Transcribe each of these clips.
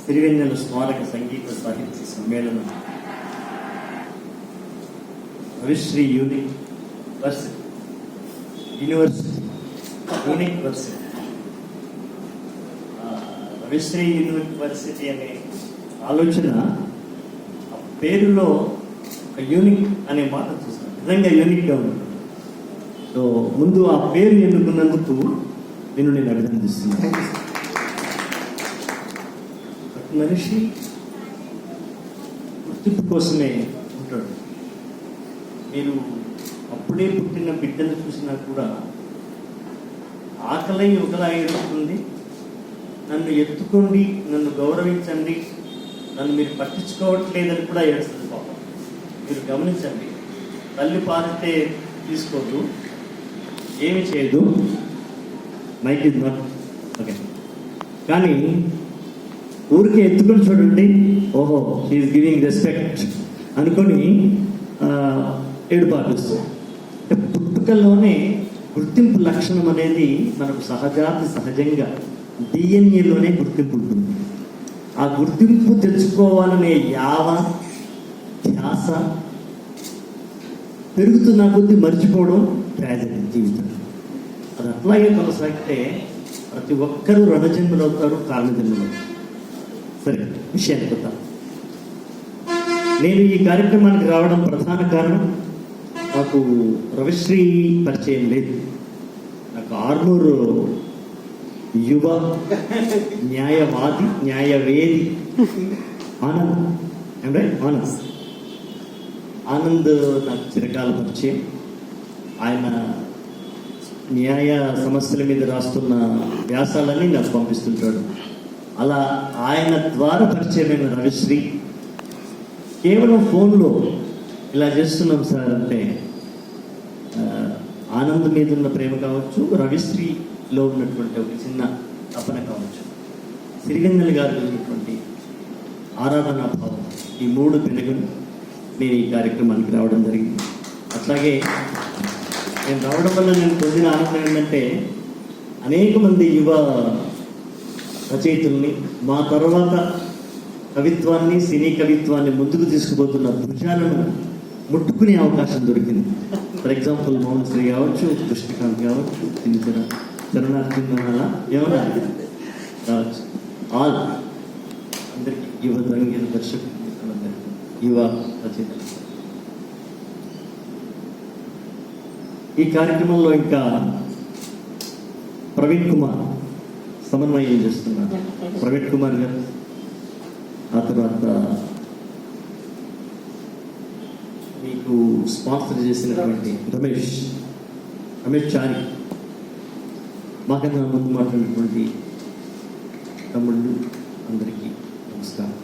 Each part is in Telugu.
సిరివెన్నెల స్మారక సంగీత సాహిత్య సమ్మేళనం రవిశ్రీ రవిశ్రీ యూనివర్సిటీ అనే ఆలోచన పేరులో ఒక యూనిక్ అనే మాట చూస్తాను, నిజంగా యూనిక్గా ఉంది. సో ముందు ఆ పేరు ఎన్నుకున్నందుకు నేను అభినందిస్తున్నాను. మనిషి గుర్తింపు కోసమే ఉంటాడు. మీరు అప్పుడే పుట్టిన బిడ్డను చూసినా కూడా ఆకలి ఒకలా ఏడుస్తుంది, నన్ను ఎత్తుకోండి, నన్ను గౌరవించండి, నన్ను మీరు పట్టించుకోవట్లేదని కూడా ఏడుస్తుంది పాపం. మీరు గమనించండి, తల్లి పాలితే తీసుకోదు, ఏమి చేయదు, మైక్ ఇస్ నాట్ ఓకే, కానీ ఊరికి ఎత్తుకొని చూడండి, ఓహో హీఈస్ గివింగ్ రెస్పెక్ట్ అనుకొని ఏడు పాటిస్తుంది. అంటే పుట్టుకల్లోనే గుర్తింపు లక్షణం అనేది మనకు సహజంగా డిఎన్ఏలోనే గుర్తింపు ఉంటుంది. ఆ గుర్తింపు తెచ్చుకోవాలనే యావ ధ్యాస పెరుగుతున్న కొద్దీ మర్చిపోవడం ట్రాజడీ జీవితం. అది అట్లాగే కొనసాగితే ప్రతి ఒక్కరూ రణజన్ములు అవుతారు, కారణజన్ములు అవుతారు. సరే, విషయానికి వద్దాం. నేను ఈ కార్యక్రమానికి రావడం ప్రధాన కారణం, నాకు రవిశ్రీ పరిచయం లేదు. నాకు ఆర్మూరు యువ న్యాయవాది, న్యాయవేది ఆనంద్ నాకు చిరకాల పరిచయం. ఆయన న్యాయ సమస్యల మీద రాస్తున్న వ్యాసాలన్నీ నాకు పంపిస్తుంటాడు. అలా ఆయన ద్వారా పరిచయమైన రవిశ్రీ కేవలం ఫోన్లో ఇలా చేస్తున్నాం సార్ అంటే, ఆనంద్ మీద ఉన్న ప్రేమ కావచ్చు, రవిశ్రీలో ఉన్నటువంటి ఒక చిన్న తపన కావచ్చు, సిరివెన్నెల గారు ఉన్నటువంటి ఆరాధనా భావం, ఈ మూడు పెనుగుని నేను ఈ కార్యక్రమానికి రావడం జరిగింది. అట్లాగే నేను రావడం వల్ల నేను పొందిన ఆనందం ఏంటంటే, అనేక మంది యువ రచయితుల్ని, మా తర్వాత కవిత్వాన్ని, సినీ కవిత్వాన్ని ముందుకు తీసుకుపోతున్న భుజాలను ముట్టుకునే అవకాశం దొరికింది. ఫర్ ఎగ్జాంపుల్ మౌనశ్రీ కావచ్చు, కృష్ణకాంత్ కావచ్చు, చరణార్థినాల ఏమన్నా కావచ్చు, ఆల్ అందరికీ, యువ రంగీల దర్శకులు, యువ రచయితలు. ఈ కార్యక్రమంలో ఇంకా ప్రవీణ్ కుమార్ సమన్వయం చేస్తున్నారు. ప్రవీణ్ కుమార్ గారు, ఆ తర్వాత మీకు స్పాన్సర్ చేసినటువంటి రమేష్ చారి, మాకన్నా ముందు మాట్లాడినటువంటి తమ్ముళ్ళు, అందరికీ నమస్కారం.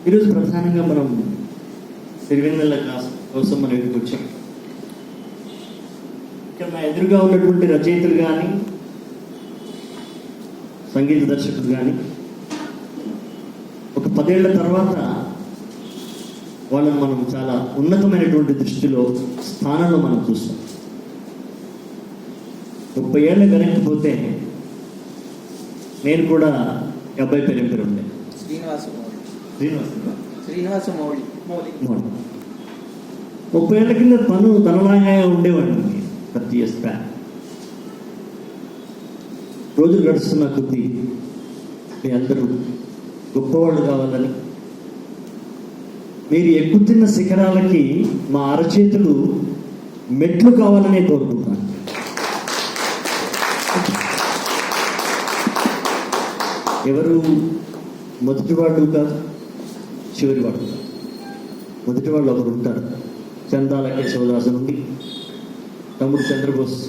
ఈరోజు ప్రధానంగా మనం సిరివెన్నెల కోసం మనం ఎదురుకు వచ్చాం. ఇక్కడ నా ఎదురుగా ఉన్నటువంటి రచయితలు కానీ, సంగీత దర్శకులు కానీ ఒక 10 ఏళ్ల తర్వాత వాళ్ళని మనం చాలా ఉన్నతమైనటువంటి దృష్టిలో, స్థానంలో మనం చూస్తాం. 30 ఏళ్ళ వెనక్కిపోతే నేను కూడా అబ్బాయి పేరు ఉండే శ్రీనివాసమౌళి 30 ఏళ్ల కింద తనలాగా ఉండేవాడిని. 30 years బ్యాక్. రోజులు గడుస్తున్న కొద్దీ మీ అందరూ గొప్పవాళ్ళు కావాలని, మీరు ఎక్కుతున్న శిఖరాలకి మా అరచేతులు మెట్లు కావాలనే కోరుకుంటాను. ఎవరు మొదటివాళ్ళు కాదు, చివరి వాళ్ళు కాదు. మొదటి వాళ్ళు ఒకరు ఉంటారు, చందాల కేశవదాసు నుండి తమ్ముడు చంద్రబోస్,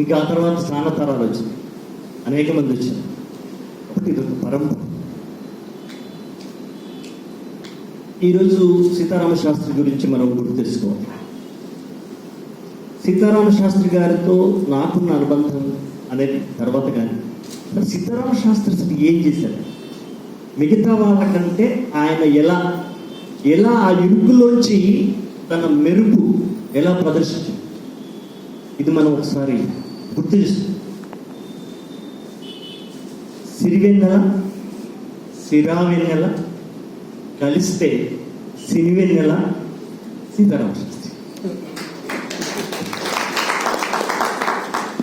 ఇంకా ఆ తర్వాత స్థానతరాలు వచ్చింది, అనేక మంది వచ్చారు. కాబట్టి ఇది ఒక పరంపర. ఈరోజు సీతారామ శాస్త్రి గురించి మనం గుర్తు తెలుసుకోవాలి. సీతారామ శాస్త్రి గారితో నాకున్న అనుబంధం అనేది తర్వాత, కానీ సీతారామ శాస్త్రి అసలు ఏం చేశారు, మిగతా వాళ్ళకంటే ఆయన ఎలా ఆ ఇరుకులోంచి తన మెరుపు ఎలా ప్రదర్శించారు, ఇది మనం ఒకసారి గుర్తు చేస్తాం. సిరివెన్నెల సిరావెన్నెల కలిస్తే సినివెన్నెల సీతారామ శాస్త్రి.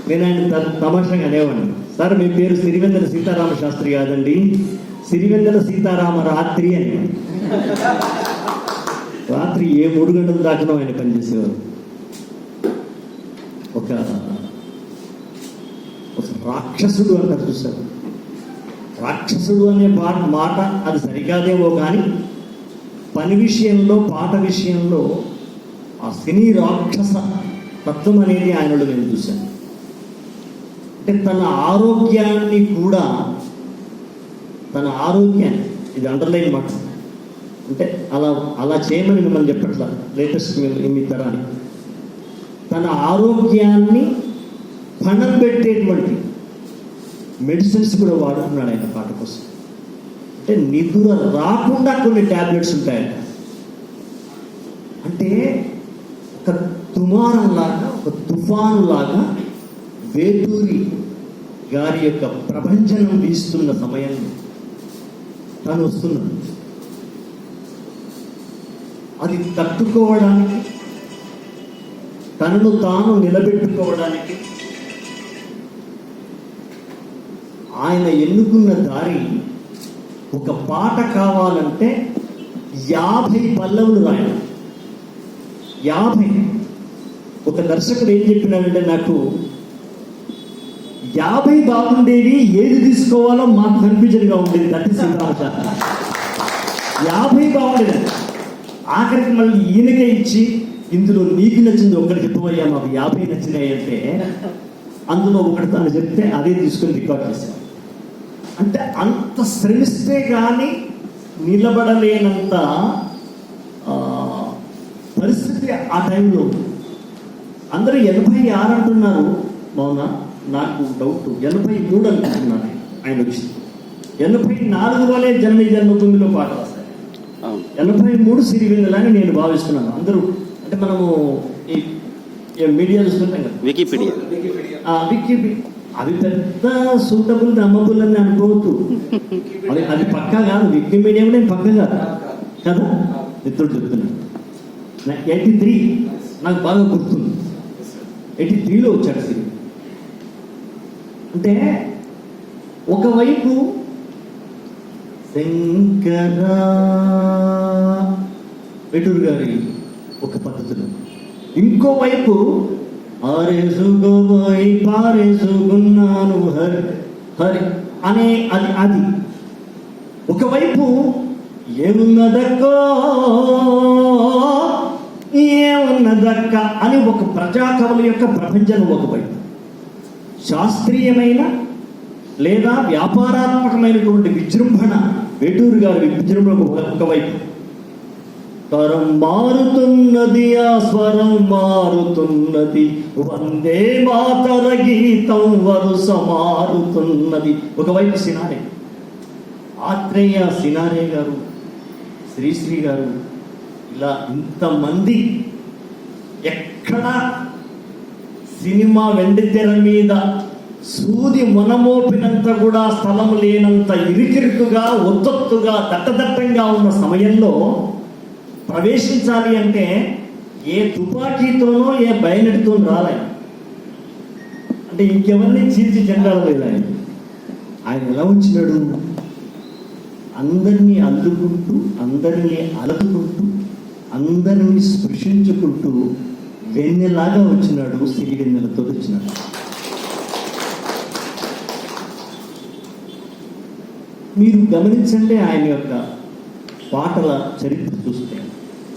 నేను ఆయన తమాషాగా అనేవాడిని, సార్ మీ పేరు సిరివెన్నెల సీతారామ శాస్త్రి కాదండి, సిరివెన్నెల సీతారామ రాత్రి అని. రాత్రి 3 గంటల దాకా ఆయన పనిచేసేవారు. ఒక రాక్షసుడు అన్నారు చూశారు. రాక్షసుడు అనే మాట అది సరికాదేమో కానీ పని విషయంలో, పాట విషయంలో ఆ సినీ రాక్షస తత్వం అనేది ఆయనలో నేను చూశాను. అంటే తన ఆరోగ్యాన్ని కూడా, ఇది అండర్లైన్ మాట, అంటే అలా చేయమని మిమ్మల్ని చెప్పట్లా, లేటెస్ట్ మీ తరానికి తన ఆరోగ్యాన్ని పణం పెట్టేటువంటి మెడిసిన్స్ కూడా వాడుతున్నాడు ఆయన పాట కోసం. అంటే నిద్ర రాకుండా కొన్ని ట్యాబ్లెట్స్ ఉంటాయంట. అంటే ఒక తుమారంలాగా, ఒక తుఫాను లాగా వేటూరి గారి యొక్క ప్రభంజనం వీస్తున్న సమయంలో తను వస్తున్నాడు. అది తట్టుకోవడానికి, తనను తాను నిలబెట్టుకోవడానికి ఆయన ఎన్నుకున్న దారి, ఒక పాట కావాలంటే 50 పల్లవులు రాయడం. 50. ఒక దర్శకుడు ఏం చెప్పినాడంటే, నాకు 50 బాగుండేవి, ఏది తీసుకోవాలో మాకు కన్ఫ్యూజన్గా ఉండేది. దట్టి సీతారామ శాస్త్రి 50 బాగుండేది. ఆఖరికి మళ్ళీ ఈయనకే ఇచ్చి, ఇందులో నీకు నచ్చింది ఒకటి చెప్పబోయా, మాకు 50 నచ్చినాయి అంటే అందులో ఒకటి తను చెప్తే అదే తీసుకొని రికార్డ్ చేశాను. అంటే అంత శ్రమిస్తే కానీ నిలబడలేనంత పరిస్థితి ఆ టైంలో. అందరూ 86 అంటున్నారు, మౌన నాకు డౌట్ 83 అనుకుంటున్నాను ఆయన వచ్చి. 84 వలే జన్మ జన్మభూమిలో పాట రాశారు. 83 సిరివెన్నెల అని నేను భావిస్తున్నాను. అందరూ అంటే మనము ఈ మీడియా చూస్తుంటాం కదా, వికీపీడియా అది పెద్ద సూటబుల్ నమ్మబుల్ అని అనుకోవద్దు. అది పక్కా కాదు, వికీపీడియా కూడా పక్కా కాదు కదా. మిత్రుడు చెప్తున్నాను, 83 నాకు బాగా గుర్తుంది. 83లో వచ్చాడు సిరి. అంటే ఒకవైపు శంకరా వేటూరు గారి ఒక పద్ధతిలో, ఇంకోవైపు ఆరేసుకోబోయి పారేసుకున్నాను హరి హరి అనే అది ఒకవైపు ఏమున్నదక్కో ఏమున్నదక్క అని ఒక ప్రజాకవుల యొక్క ప్రభంజనం ఒకవైపు, శాస్త్రీయమైన లేదా వ్యాపారాత్మకమైనటువంటి విజృంభణ వేటూరు గారి విజృంభణ ఒకవైపు. తరం మారుతున్నది, ఆ స్వరం మారుతున్నది, వందే మాతర గీతం వరుస మారుతున్నది. ఒకవైపు సినారే, ఆత్రేయ సినారే గారు, శ్రీశ్రీ గారు, ఇలా ఇంతమంది ఎక్కడ సినిమా వెండితెర మీద సూది మొనమోపినంత కూడా స్థలం లేనంత ఇరుకిరుకుగా, ఒత్తొత్తుగా, దట్టదట్టంగా ఉన్న సమయంలో ప్రవేశించాలి అంటే ఏ తుపాకీతోనో ఏ బయనెట్తోనో రాలే. అంటే ఇంకెవరిని చీల్చి చెండాడలేదు ఆయన ఎలా ఉంచినాడు? అందరినీ అల్లుకుంటూ, అందరినీ అలదుకుంటూ, అందరినీ స్పృశించుకుంటూ వెన్నెలాగా వచ్చినాడు. సిరివెన్నెలతో వచ్చినాడు. మీరు గమనించండి, ఆయన యొక్క పాటల చరిత్ర చూస్తే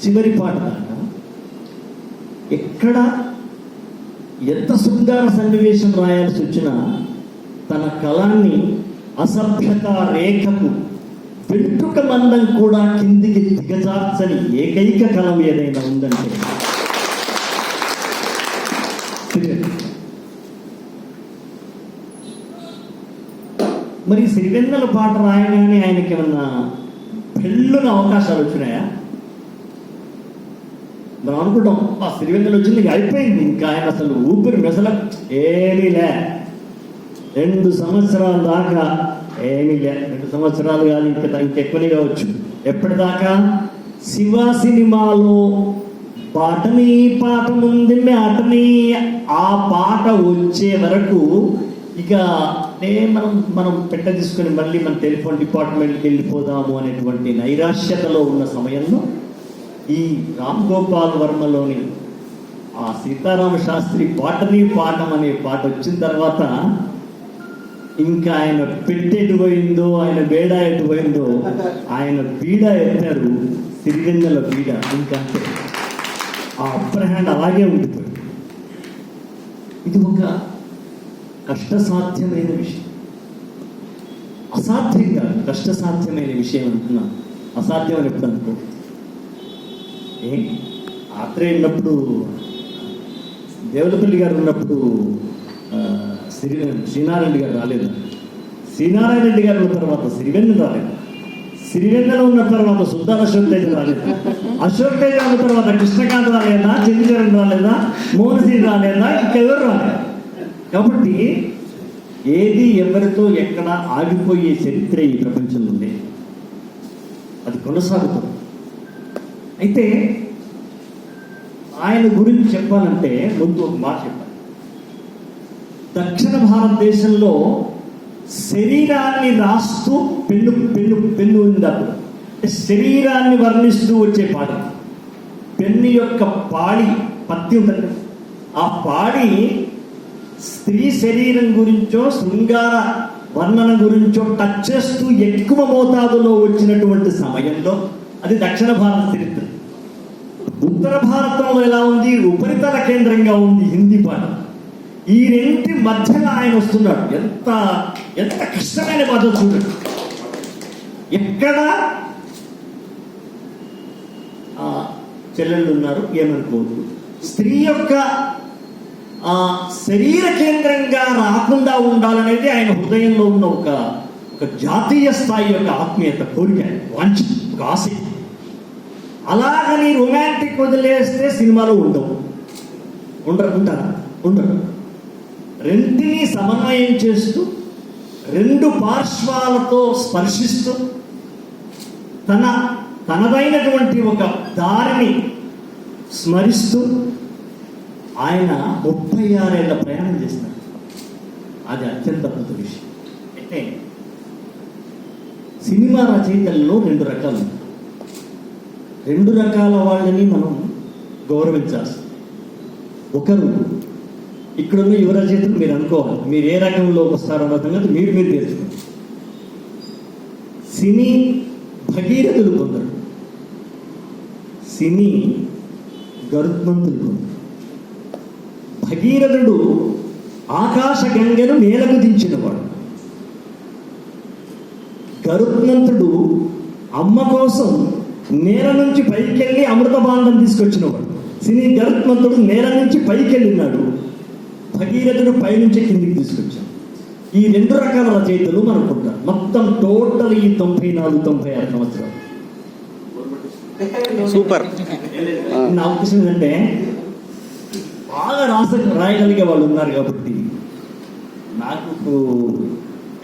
చివరి పాట దాకా ఎక్కడ ఎంత శృంగార సన్నివేశం రాయాల్సి వచ్చినా తన కళాన్ని అసభ్యత రేఖకు వెంట్రుక మందం కూడా కిందికి దిగజార్చని ఏకైక కలం ఏదైనా ఉందంటే మరి సిరివెన్నెల పాట రాయగానే ఆయనకి ఏమన్నా పెళ్ళున అవకాశాలు వచ్చినాయా? మనం అనుకుంటాం, సిరివెన్నెల వచ్చింది అయిపోయింది, ఇంకా ఆయన అసలు ఊపిరి మెసల ఏమీ లే. 2 సంవత్సరాల దాకా ఏమీ లే, 2 సంవత్సరాలు కాదు, ఇంకెక్కువనే కావచ్చు. ఎప్పటిదాకా? శివ సినిమాలో పాటని పాట ముందు ఆటని ఆ పాట వచ్చే వరకు ఇక మనం పెట్ట తీసుకొని మళ్ళీ మన టెలిఫోన్ డిపార్ట్మెంట్కి వెళ్ళిపోదాము అనేటువంటి నైరాశ్యతలో ఉన్న సమయంలో ఈ రామ్ గోపాల్ వర్మలోని ఆ సీతారామ శాస్త్రి పాటని పాఠం అనే పాట వచ్చిన తర్వాత ఇంకా ఆయన పెట్టెటు పోయిందో, ఆయన బేడ ఎటు పోయిందో, ఆయన బీడ ఎత్తారు, సిరిగన్నెల బీడ. ఇంకా ఆ అప్పర్ హ్యాండ్ అలాగే ఉండిపోయింది. ఇది ఒక కష్టసాధ్యమైన విషయం, అసాధ్యం కాదు, కష్టసాధ్యమైన విషయం అంటున్నా. అసాధ్యం అని ఎప్పుడు అనుకో. ఆత్రేయ ఉన్నప్పుడు, దేవులపల్లి గారు ఉన్నప్పుడు శ్రీనారాయణ రెడ్డి గారు రాలేదు. శ్రీనారాయణ రెడ్డి గారు ఉన్న తర్వాత సిరివెన్నెల రాలేదు. సిరివెన్నెల ఉన్న తర్వాత సుల్తాన్ అశోక్ తేజ రాలేదు. అశోక్ తేజ ఉన్న తర్వాత కృష్ణకాంత్ రాలేదా, చంద్రచరణ్ రాలేదా, మోహన్ సింగ్ రాలేదా, ఇంకెవరు రాలేదు. కాబట్టి ఏది ఎవరితో ఎక్కడ ఆగిపోయే చరిత్ర ఈ ప్రపంచంలో ఉంది, అది కొనసాగుతుంది. అయితే ఆయన గురించి చెప్పాలంటే ముందు ఒక మాట చెప్పాలి. దక్షిణ భారతదేశంలో శరీరాన్ని రాస్తూ పెన్ను ఉంది. అప్పుడు శరీరాన్ని వర్ణిస్తూ వచ్చే పాట. పెన్ను యొక్క పాడి పత్తి ఉంటుంది. ఆ పాడి స్త్రీ శరీరం గురించో శృంగార వర్ణన గురించో టచ్ చేస్తూ ఎక్కువ మోతాదులో వచ్చినటువంటి సమయంలో అది దక్షిణ భారత చరిత్ర. ఉత్తర భారతంలో ఎలా ఉంది? ఉపరితల కేంద్రంగా ఉంది హిందీ పాట. ఈ రెంటి మధ్యలో ఆయన వస్తున్నాడు. ఎంత కష్టమైన పద్ధతి చూడండి. ఎక్కడ చెల్లెళ్ళు ఉన్నారు ఏమనుకోవద్దు. స్త్రీ యొక్క శరీర కేంద్రంగా రాకుండా ఉండాలనేది ఆయన హృదయంలో ఉన్న ఒక జాతీయ స్థాయి యొక్క ఆత్మీయత, కోరిక, వాంఛ, ఒక ఆశ. అలాగని రొమాంటిక్ వదిలేస్తే సినిమాలో ఉండరు. రెంటిని సమన్వయం చేస్తూ, రెండు పార్శ్వాలతో స్పర్శిస్తూ, తనదైనటువంటి ఒక దారిని స్మరిస్తూ ఆయన 36 ఏళ్ల ప్రయాణం చేస్తున్నారు. అది అత్యంత అద్భుత విషయం. అయితే సినిమా రచయితల్లో 2 రకాలు ఉన్నాయి. 2 రకాల వాళ్ళని మనం గౌరవించాల్సి. ఒకరు ఇక్కడున్న యువ రచయితలు, మీరు అనుకోవాలి మీరు ఏ రంగంలోకి వస్తారో అన్న సంగతి మీరు తెలుసుకోండి. సినీ భగీరథులు కొందరు, సినీ గరుత్మంతులు కొందరు. భగీరథుడు ఆకాశ గంగను నేలకు దించినవాడు. గరుత్మంతుడు అమ్మ కోసం నేల నుంచి పైకెళ్ళి అమృత భాండం తీసుకొచ్చినవాడు. సినీ గరుత్మంతుడు నేల నుంచి పైకి వెళ్ళినాడు, భగీరథుడు పైనుంచి కిందికి తీసుకొచ్చాడు. ఈ 2 రకాల రచయితలు మనకుంటారు. మొత్తం టోటల్ ఈ 94-96 సంవత్సరాలు. సూపర్. నా ఉద్దేశం ఏంటంటే బాగా రాయగలిగే వాళ్ళు ఉన్నారు. కాబట్టి నాకు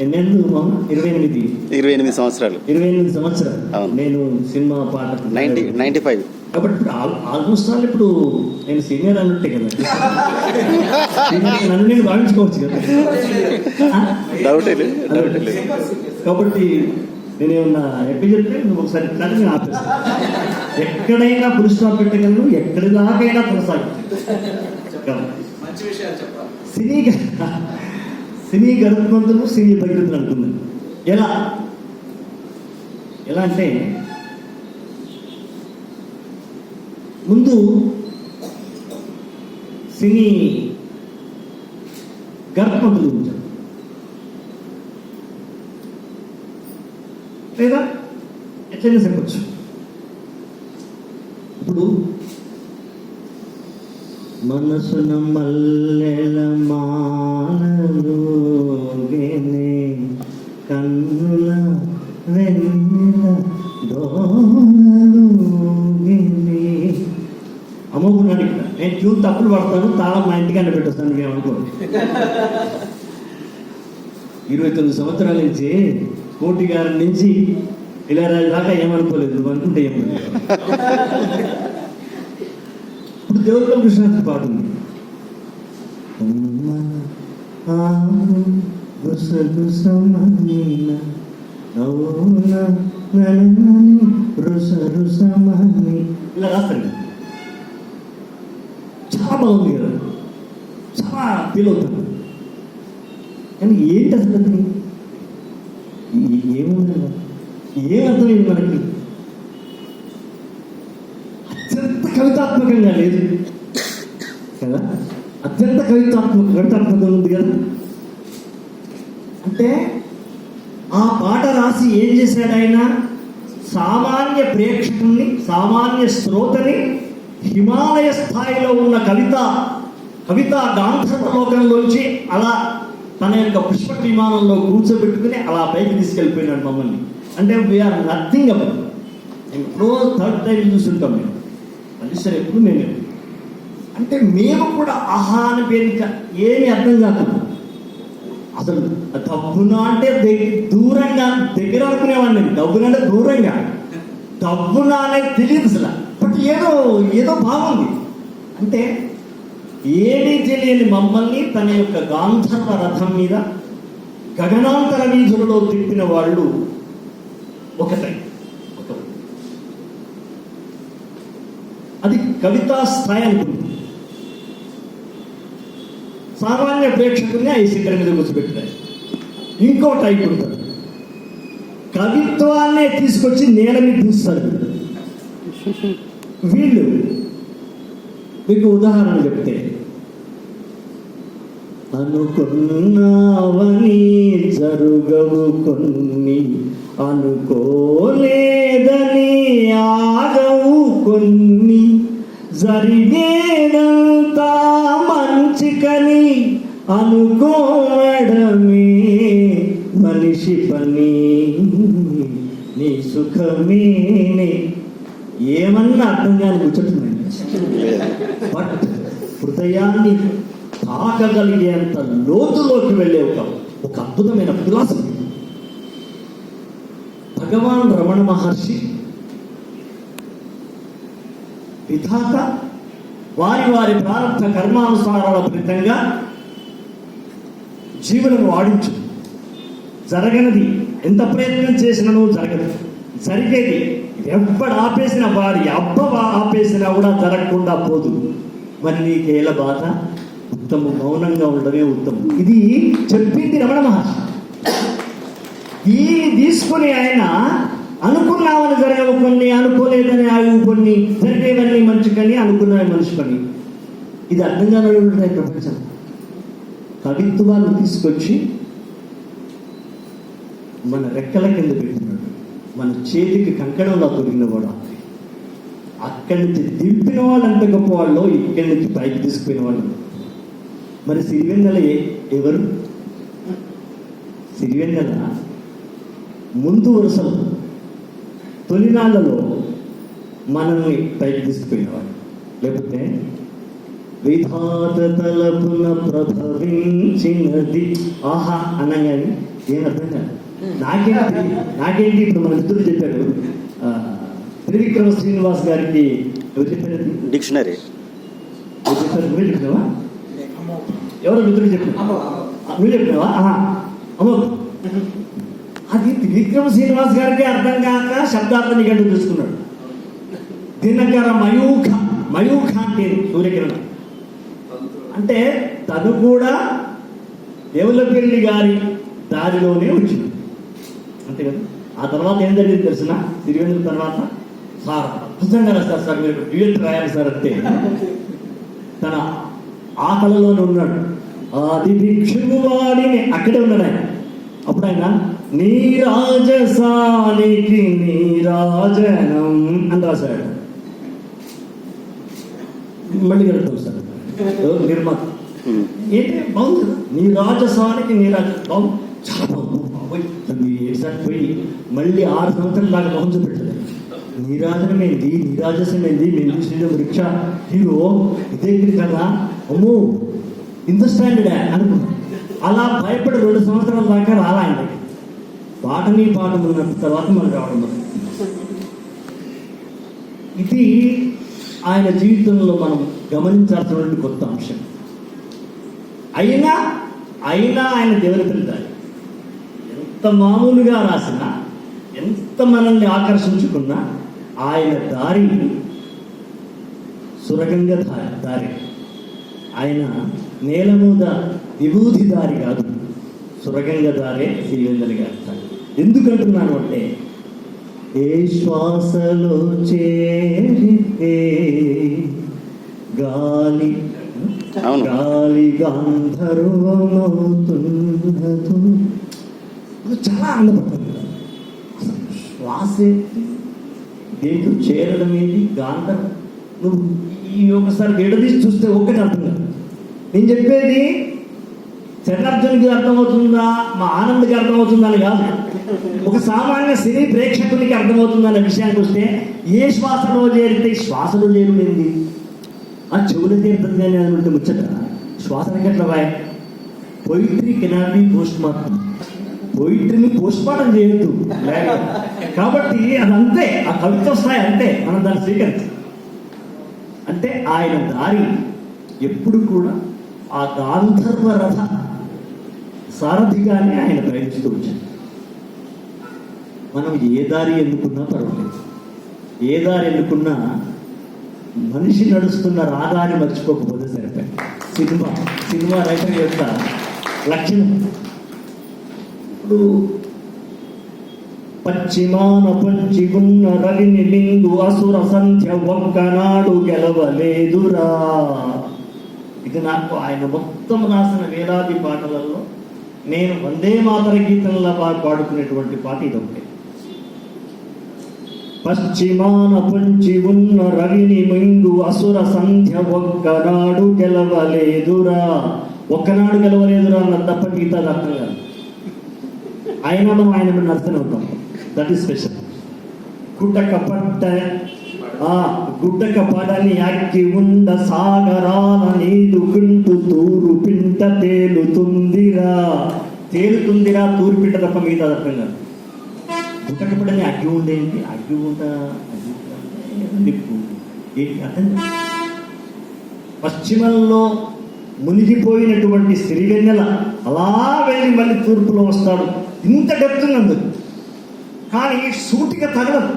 ఎన్నేళ్ళు? 28 సంవత్సరాలు. 28 సంవత్సరాలు నేను సినిమా పాట 95. కాబట్టి ఆల్మోస్ట్ ఆల్ ఇప్పుడు నేను సీనియర్ అన్నట్టే కదా. నన్ను నేను భావించుకోవచ్చు కదా. కాబట్టి నేనేమన్నా ఎప్పుడు చెప్తే నువ్వు ఒకసారి నేను ఆపేస్తాను. ఎక్కడైనా ఫుల్ స్టాప్ పెట్టగలను, ఎక్కడి దాకైనా కొనసాగుతాను. సినీ గరుత్మంతులు, సినీ భగీరథులు అంటున్నాను. ఎలా అంటే ముందు సినీ గరుత్మంతులు ఉంచారు, లేదా ఎట్లయినా చెప్పచ్చు. ఇప్పుడు మనసున మల్లెల మాలలు కన్నుల వెన్నెల దోనలు. అమ్మకున్నాడు ఇక్కడ. నేను ట్యూన్ తప్పులు పడతాను, తాళం మా ఇంటికన్నా పెట్టొస్తాను, ఏమనుకోండి. 29 సంవత్సరాల నుంచి కోటి గారి నుంచి ఇలా దాకా ఏమనుకోలేదు, నువ్వు అనుకుంటే ఏమనుకో. ఇప్పుడు దేవతల కృష్ణాస్త్రి పాట ఉంది. ఇలా రాస్తాడు. చాలా బాగుంది కదా, చాలా ఫీల్ అవుతాను. కానీ ఏంటి అసలు అది ఏముంది, ఏం అర్థమైంది మనకి? అత్యంత కవితాత్మకంగా లేదు కదా, అత్యంత కవితాత్మకంగా ఉంది కదా. అంటే ఆ పాట రాసి ఏం చేశాడు ఆయన? సామాన్య ప్రేక్షకుల్ని, సామాన్య శ్రోతని హిమాలయ స్థాయిలో ఉన్న కవితా గాంధర్వ లోకంలోంచి అలా తన యొక్క పుష్ప విమానంలో కూర్చోబెట్టుకుని అలా పైకి తీసుకెళ్ళిపోయినాడు మమ్మల్ని. అంటే వీఆర్ నథింగ్ అబౌట్. ఎప్పుడో థర్డ్ టైం చూస్తుంటాం మేము, మనుషులు ఎప్పుడు మేము. అంటే మేము కూడా ఆహా అని పేరిక ఏమి అర్థం కాదు అసలు. డబ్బునా అంటే దూరంగా, దగ్గర అనుకునేవాడిని. డబ్బునంటే దూరంగా, డబ్బునా అనేది తెలియదు అసలు. బట్ ఏదో బాగుంది. అంటే ఏమీ తెలియని మమ్మల్ని తన యొక్క గాంధర్వ రథం మీద గగనాంతర వీధులలో తిప్పిన వాళ్ళు ఒకటే. అది కవితా స్థాయి అనుకుంది. సామాన్య ప్రేక్షకుల్ని ఆ శిఖర మీద కూర్చోబెట్టారు. ఇంకో టైప్ ఉంటుంది, కవిత్వాన్నే తీసుకొచ్చి నేల మీద చూస్తారు వీళ్ళు. మీకు ఉదాహరణ చెప్తే, అనుకున్నావని జరుగవు కొన్ని, అనుకోలేదని ఆగవు కొన్ని, జరిగేదంతా మంచికని అనుకోవడమే మనిషి పని, నీ సుఖమేనే. ఏమన్నా అర్థం కాని కూర్చుంటున్నాయి. బట్ హృదయాన్ని తాకగలిగేంత లోతులోకి వెళ్ళే ఒక అద్భుతమైన ఫిలాసఫీ. భగవాన్ రమణ మహర్షి విధాత వారి ప్రారంభ కర్మానుసారాల ఫలితంగా జీవనం వాడించు. జరగనిది ఎంత ప్రయత్నం చేసినను జరగదు, జరిగేది ఎవ్వడు ఆపేసిన వారి అబ్బవ ఆపేసినా కూడా జరగకుండా పోదు. మరి నీకేల బాధ? ఉత్తమం, మౌనంగా ఉండడమే ఉత్తమం. ఇది చెప్పింది రమణ మహర్షి. దీన్ని తీసుకుని ఆయన అనుకున్నామని జరగవు కొన్ని, అనుకోలేదని ఆగు కొన్ని, జరిగేవన్నీ మంచి కానీ అనుకున్నవి మనిషి పని. ఇది అర్థం కాని ఉంటాయి ప్రపంచం. కవిత్వాన్ని తీసుకొచ్చి మన రెక్కల కింద పెట్టినాడు, మన చేతికి కంకణంలో దొరికిన కూడా. అక్కడి నుంచి దింపిన వాళ్ళు ఎంత గొప్ప వాళ్ళు, ఇక్కడి నుంచి పైకి తీసుకుపోయిన వాళ్ళు. మరి సిరివెన్నెల ఎవరు? సిరివెన్నెల ముందు వరుసలో తొలినాళ్ళలో మనల్ని పైకి తీసుకుపోయినవాడు. లేకపోతే విధాత తలపున ప్రభవించినది ఆహా అనగానే ఏం అర్థం కాదు. నాకేంటి ఇప్పుడు మన మిత్రుడు చెప్పాడు, త్రివిక్రమ శ్రీనివాస్ గారికి ఎవరు చెప్పారు? డిక్షనరీ చెప్పారు. నువ్వే చెప్పినావా? ఎవరో మిత్రుడు చెప్పినా? నువ్వు చెప్పినావా? అమ్మో, అది త్రివిక్రమ శ్రీనివాస్ గారికి అర్థం కాక శబ్దార్థ నిఘంటు చూసుకున్నాడు. దినకర మయూఖ అంటే సూర్యకిరణం. అంటే తను కూడా దేవులపల్లి గారి దారిలోనే వచ్చింది, అంతే కదా. ఆ తర్వాత ఏం జరిగింది తెలిసిన? సిరివెన్నెల తర్వాత సార్ అద్భుతంగా రాస్తారు సార్, మీరు డ్యూయట్ రాయాలి సార్ అంటే తన ఆ కళలోనే ఉన్నాడు. ఆది భిక్షువు వాడిని అక్కడే ఉన్నాడు ఆయన. అప్పుడు ఆయన నీరాజసానికి నీరాజనం అని రాశాడు. మళ్ళీ కలుగుతాం సార్, నిర్మాత ఏంటి బాగుంది కదా, నీరాజసానికి నీరాజనం బాగుంది, చాలా బాగుంది. పోయి మళ్ళీ 6 సంవత్సరాల దాకా బహుశ పెట్టలేదు. నీరాజనమైంది, నీరాజసమైంది, మేము చూసిన వృక్ష హీరో ఇదే కదా, అమ్మో ఇంత స్టాండర్డ్ అనుకున్నాం. అలా భయపడి 2 సంవత్సరాల దాకా రాలా ఆయన దగ్గర. పాటని పాఠం ఉన్న తర్వాత మనం రావడం మొదలుపెట్టాం. ఇది ఆయన జీవితంలో మనం గమనించాల్సినటువంటి కొత్త అంశం. అయినా ఆయన దేవుని పిలుతాడు. ఎంత మామూలుగా రాసినా, ఎంత మనల్ని ఆకర్షించుకున్నా ఆయన దారి సురగంగ దారి. ఆయన నేల మీద విభూతి దారి కాదు, సురగంగ దారే సిరివెన్నెల గారి దారి. ఎందుకంటున్నాను అంటే, ఏ శ్వాసలో చేరితే గాలి గాంధర్వమవుతున్నదు. చాలా ఆనందపడుతుంది. శ్వాస దేంతో చేరడం ఏంటి? గాంధర్వం. నువ్వు ఈ ఒకసారి విడదీసి చూస్తే ఒక్కటి అర్థం కాదు. నేను చెప్పేది చరణార్జునికి అర్థమవుతుందా, మా ఆనంద్కి అర్థమవుతుందా అని కాదు. ఒక సామాన్య సినీ ప్రేక్షకునికి అర్థమవుతుందనే విషయానికి వస్తే, ఏ శ్వాసలో చేరితే శ్వాసలో చేరులేంది, ఆ చెవులు చేరుతుంది అని అనుకుంటే ముచ్చట. శ్వాసలకి ఎట్లా బాయ్? Poetry cannot be post mortem. పొయిట్రీని పోస్ట్ మార్టం చేయొద్దు. కాబట్టి అదంతే, ఆ కవిత్వ స్థాయి అంతే, మనం దాన్ని స్వీకరించాలి. అంటే ఆయన దారి ఎప్పుడు కూడా ఆ గాంధర్వ రథ సారథిగానే ఆయన ప్రయత్నిస్తూ వచ్చాడు. మనం ఏ దారి ఎన్నుకున్నా పర్వాలేదు, ఏ దారి ఎన్నుకున్నా మనిషి నడుస్తున్న రాగాన్ని మర్చిపోకపోతే సరిపోయి. సినిమా రైటర్ యొక్క లక్షణం. ఇప్పుడు పశ్చిమాన పంచి ఉన్న రవిని లింగు అసుర సంధ్య ఒక్కనాడు గెలవలేదురా. ఇది నాకు ఆయన మొత్తం రాసిన వేలాది పాటలలో నేను వందే మాతర గీతంలా పాడుకునేటువంటి పాట ఇది ఒకటే. పశ్చిమాన పంచి ఉన్న రవిని మింగు అసుర సంధ్య ఒక్కనాడు గెలవలేదురా. ఒక్కనాడు గెలవలేదురా అన్న తప్ప గీతా అర్థం కాదు. అయినా మనం ఆయన మీద నడుస్తూనే ఉంటాం. That is special. గుడ్డక పడని అక్కి ఉండ సాగరాల నీదుకుంటూ తూరు పింట తేలుతుందిరా. తూరు పింట తప్ప మిగతా అర్థం కాదు. గుడ్డక పడని అగ్గి ఉండేంటి, అగ్గి ఉండ నిప్పు ఏంటి అర్థం కాదు. పశ్చిమంలో మునిగిపోయినటువంటి సిరివెన్నెల అలా వెళ్ళి మళ్ళీ తూర్పులో వస్తాడు. ఇంత డెప్త్ ఉంది కానీ సూటిగా తగలదు.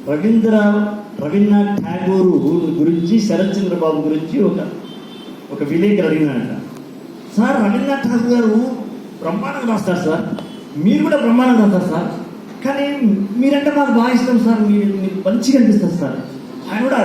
రవీంద్రనాథ్ ఠాగూర్ గురించి, శరత్చంద్ర బాబు గురించి ఒక విలేకరు అడిగినాడంట. సార్, రవీంద్రనాథ్ ఠాగూర్ గారు బ్రహ్మాండంగా రాస్తారు సార్, మీరు కూడా బ్రహ్మాండంగా రాస్తారు సార్, కానీ మీరంటే మాకు బాగా ఇష్టం సార్, మీరు మంచిగా అనిపిస్తారు సార్. ఆయన కూడా